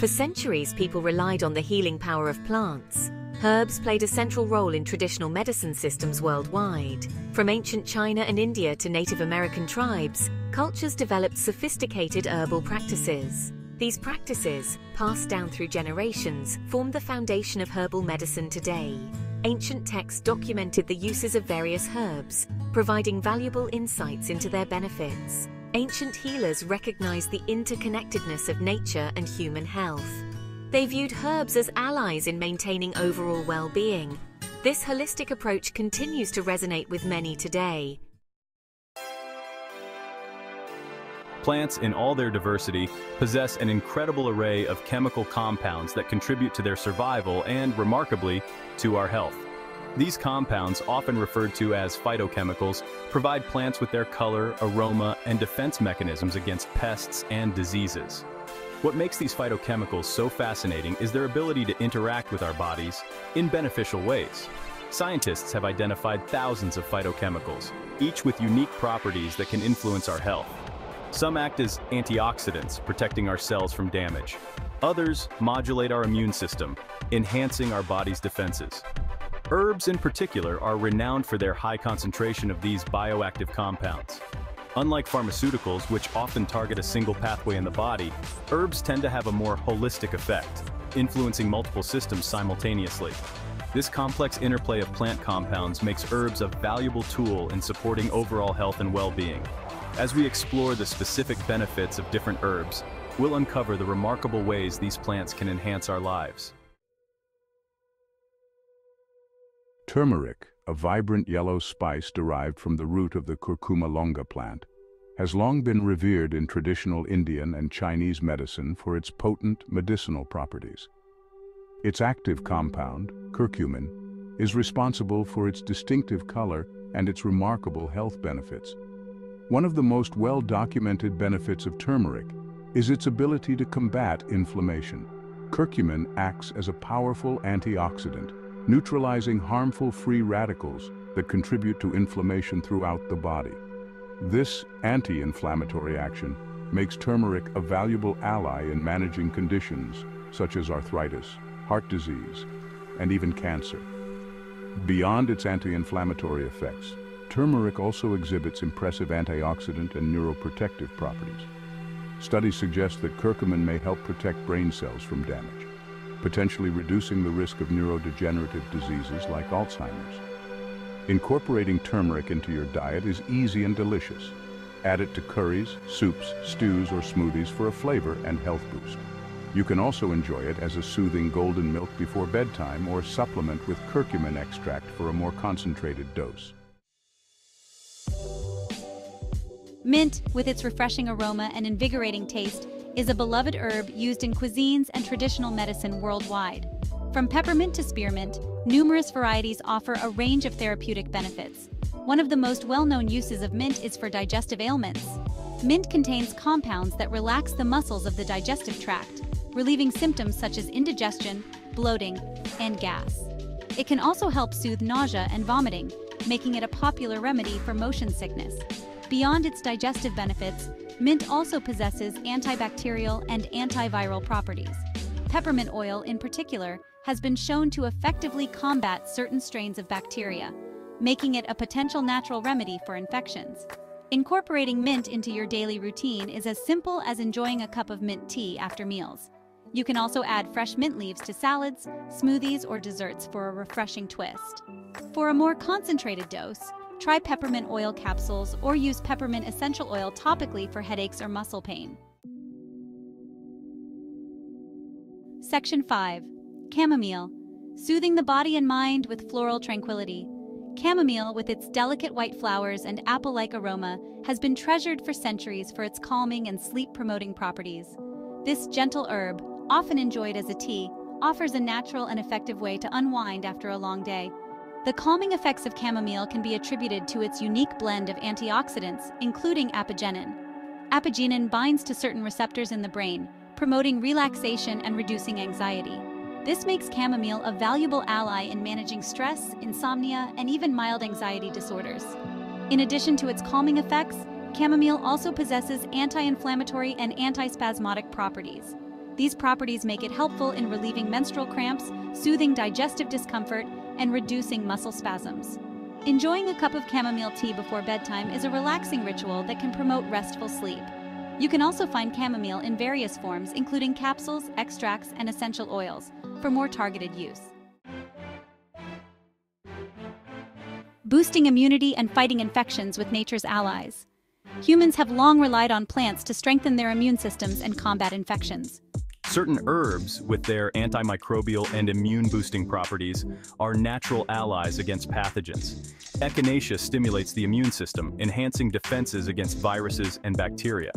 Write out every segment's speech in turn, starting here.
For centuries, people relied on the healing power of plants. Herbs played a central role in traditional medicine systems worldwide. From ancient China and India to Native American tribes, cultures developed sophisticated herbal practices. These practices, passed down through generations, form the foundation of herbal medicine today. Ancient texts documented the uses of various herbs, providing valuable insights into their benefits. Ancient healers recognized the interconnectedness of nature and human health. They viewed herbs as allies in maintaining overall well-being. This holistic approach continues to resonate with many today. Plants, in all their diversity, possess an incredible array of chemical compounds that contribute to their survival and, remarkably, to our health. These compounds, often referred to as phytochemicals, provide plants with their color, aroma, and defense mechanisms against pests and diseases. What makes these phytochemicals so fascinating is their ability to interact with our bodies in beneficial ways. Scientists have identified thousands of phytochemicals, each with unique properties that can influence our health. Some act as antioxidants, protecting our cells from damage. Others modulate our immune system, enhancing our body's defenses. Herbs in particular are renowned for their high concentration of these bioactive compounds. Unlike pharmaceuticals, which often target a single pathway in the body, herbs tend to have a more holistic effect, influencing multiple systems simultaneously. This complex interplay of plant compounds makes herbs a valuable tool in supporting overall health and well-being. As we explore the specific benefits of different herbs, we'll uncover the remarkable ways these plants can enhance our lives. Turmeric, a vibrant yellow spice derived from the root of the curcuma longa plant, has long been revered in traditional Indian and Chinese medicine for its potent medicinal properties. Its active compound, curcumin, is responsible for its distinctive color and its remarkable health benefits. One of the most well-documented benefits of turmeric is its ability to combat inflammation. Curcumin acts as a powerful antioxidant, neutralizing harmful free radicals that contribute to inflammation throughout the body. This anti-inflammatory action makes turmeric a valuable ally in managing conditions such as arthritis, heart disease, and even cancer. Beyond its anti-inflammatory effects, turmeric also exhibits impressive antioxidant and neuroprotective properties. Studies suggest that curcumin may help protect brain cells from damage, potentially reducing the risk of neurodegenerative diseases like Alzheimer's. Incorporating turmeric into your diet is easy and delicious. Add it to curries, soups, stews, or smoothies for a flavor and health boost. You can also enjoy it as a soothing golden milk before bedtime or supplement with curcumin extract for a more concentrated dose. Mint, with its refreshing aroma and invigorating taste, is a beloved herb used in cuisines and traditional medicine worldwide. From peppermint to spearmint, numerous varieties offer a range of therapeutic benefits. One of the most well-known uses of mint is for digestive ailments. Mint contains compounds that relax the muscles of the digestive tract, relieving symptoms such as indigestion, bloating, and gas. It can also help soothe nausea and vomiting, making it a popular remedy for motion sickness. Beyond its digestive benefits, mint also possesses antibacterial and antiviral properties. Peppermint oil, in particular, has been shown to effectively combat certain strains of bacteria, making it a potential natural remedy for infections. Incorporating mint into your daily routine is as simple as enjoying a cup of mint tea after meals. You can also add fresh mint leaves to salads, smoothies, or desserts for a refreshing twist. For a more concentrated dose, try peppermint oil capsules or use peppermint essential oil topically for headaches or muscle pain. Section 5. Chamomile. Soothing the body and mind with floral tranquility. Chamomile, with its delicate white flowers and apple-like aroma, has been treasured for centuries for its calming and sleep-promoting properties. This gentle herb, often enjoyed as a tea, offers a natural and effective way to unwind after a long day. The calming effects of chamomile can be attributed to its unique blend of antioxidants, including apigenin. Apigenin binds to certain receptors in the brain, promoting relaxation and reducing anxiety. This makes chamomile a valuable ally in managing stress, insomnia, and even mild anxiety disorders. In addition to its calming effects, chamomile also possesses anti-inflammatory and antispasmodic properties. These properties make it helpful in relieving menstrual cramps, soothing digestive discomfort, and reducing muscle spasms. Enjoying a cup of chamomile tea before bedtime is a relaxing ritual that can promote restful sleep. You can also find chamomile in various forms, including capsules, extracts, and essential oils, for more targeted use. Boosting immunity and fighting infections with nature's allies. Humans have long relied on plants to strengthen their immune systems and combat infections. Certain herbs, with their antimicrobial and immune-boosting properties, are natural allies against pathogens. Echinacea stimulates the immune system, enhancing defenses against viruses and bacteria.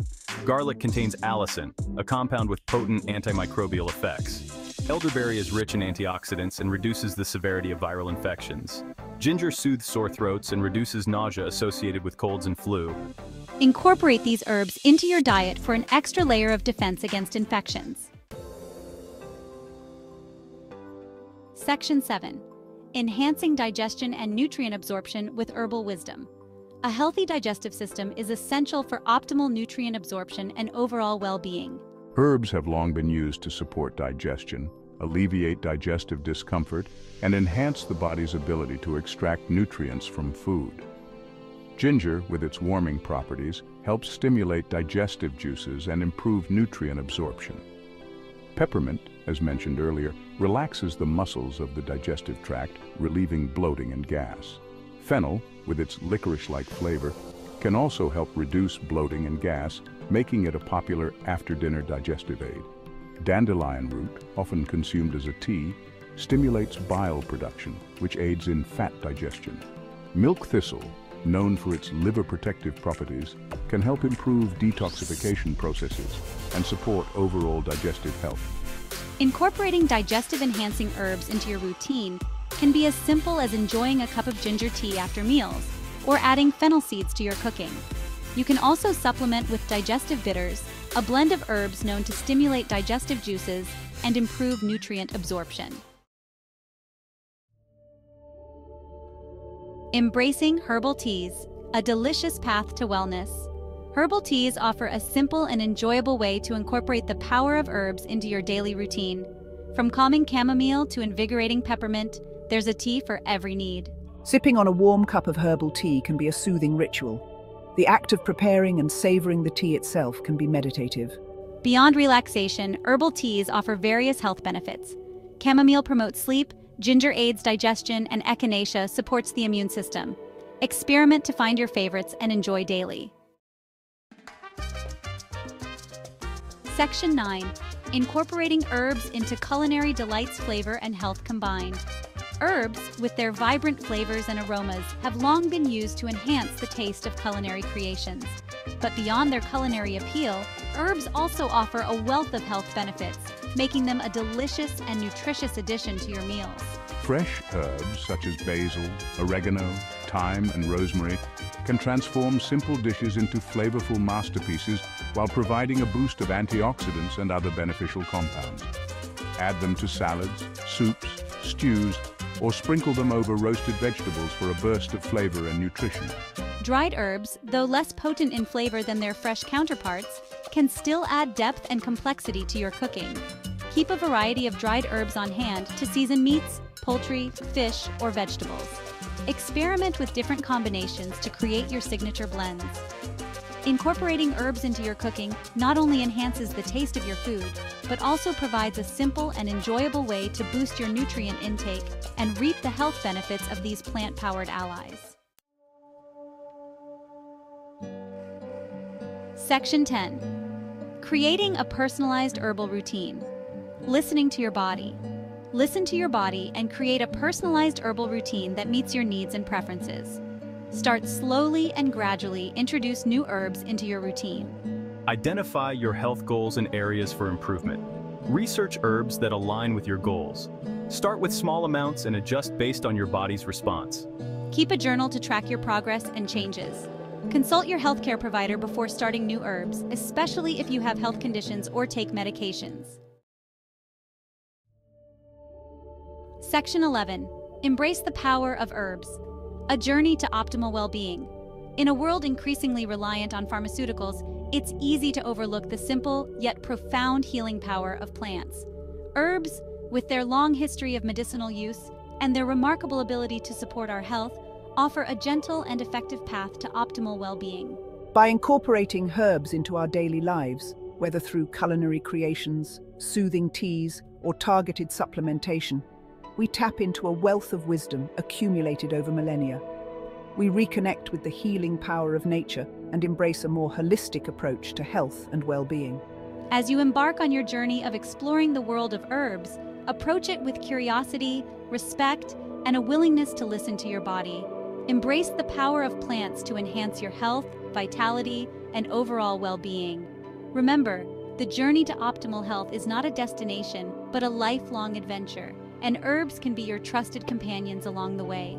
Garlic contains allicin, a compound with potent antimicrobial effects. Elderberry is rich in antioxidants and reduces the severity of viral infections. Ginger soothes sore throats and reduces nausea associated with colds and flu. Incorporate these herbs into your diet for an extra layer of defense against infections. Section 7. Enhancing digestion and nutrient absorption with herbal wisdom. A healthy digestive system is essential for optimal nutrient absorption and overall well-being. Herbs have long been used to support digestion, alleviate digestive discomfort, and enhance the body's ability to extract nutrients from food. Ginger, with its warming properties, helps stimulate digestive juices and improve nutrient absorption. Peppermint, as mentioned earlier, relaxes the muscles of the digestive tract, relieving bloating and gas. Fennel, with its licorice-like flavor, can also help reduce bloating and gas, making it a popular after-dinner digestive aid. Dandelion root, often consumed as a tea, stimulates bile production, which aids in fat digestion. Milk thistle, known for its liver-protective properties, can help improve detoxification processes and support overall digestive health. Incorporating digestive-enhancing herbs into your routine can be as simple as enjoying a cup of ginger tea after meals, or adding fennel seeds to your cooking. You can also supplement with digestive bitters, a blend of herbs known to stimulate digestive juices and improve nutrient absorption. Embracing herbal teas, a delicious path to wellness. Herbal teas offer a simple and enjoyable way to incorporate the power of herbs into your daily routine. From calming chamomile to invigorating peppermint, there's a tea for every need. Sipping on a warm cup of herbal tea can be a soothing ritual. The act of preparing and savoring the tea itself can be meditative. Beyond relaxation, herbal teas offer various health benefits. Chamomile promotes sleep, ginger aids digestion, and echinacea supports the immune system. Experiment to find your favorites and enjoy daily. Section 9. Incorporating herbs into culinary delights, flavor and health combined. Herbs, with their vibrant flavors and aromas, have long been used to enhance the taste of culinary creations. But beyond their culinary appeal, herbs also offer a wealth of health benefits, making them a delicious and nutritious addition to your meals. Fresh herbs such as basil, oregano, thyme, and rosemary can transform simple dishes into flavorful masterpieces while providing a boost of antioxidants and other beneficial compounds. Add them to salads, soups, stews, or sprinkle them over roasted vegetables for a burst of flavor and nutrition. Dried herbs, though less potent in flavor than their fresh counterparts, can still add depth and complexity to your cooking. Keep a variety of dried herbs on hand to season meats, poultry, fish, or vegetables. Experiment with different combinations to create your signature blends. Incorporating herbs into your cooking not only enhances the taste of your food, but also provides a simple and enjoyable way to boost your nutrient intake and reap the health benefits of these plant-powered allies. Section 10. Creating a personalized herbal routine. Listening to your body. Listen to your body and create a personalized herbal routine that meets your needs and preferences. Start slowly and gradually introduce new herbs into your routine. Identify your health goals and areas for improvement. Research herbs that align with your goals. Start with small amounts and adjust based on your body's response. Keep a journal to track your progress and changes. Consult your healthcare provider before starting new herbs, especially if you have health conditions or take medications. Section 11. Embrace the power of herbs. A journey to optimal well-being. In a world increasingly reliant on pharmaceuticals, it's easy to overlook the simple yet profound healing power of plants. Herbs, with their long history of medicinal use and their remarkable ability to support our health, offer a gentle and effective path to optimal well-being. By incorporating herbs into our daily lives, whether through culinary creations, soothing teas, or targeted supplementation, we tap into a wealth of wisdom accumulated over millennia. We reconnect with the healing power of nature and embrace a more holistic approach to health and well-being. As you embark on your journey of exploring the world of herbs, approach it with curiosity, respect, and a willingness to listen to your body. Embrace the power of plants to enhance your health, vitality, and overall well-being. Remember, the journey to optimal health is not a destination, but a lifelong adventure, and herbs can be your trusted companions along the way.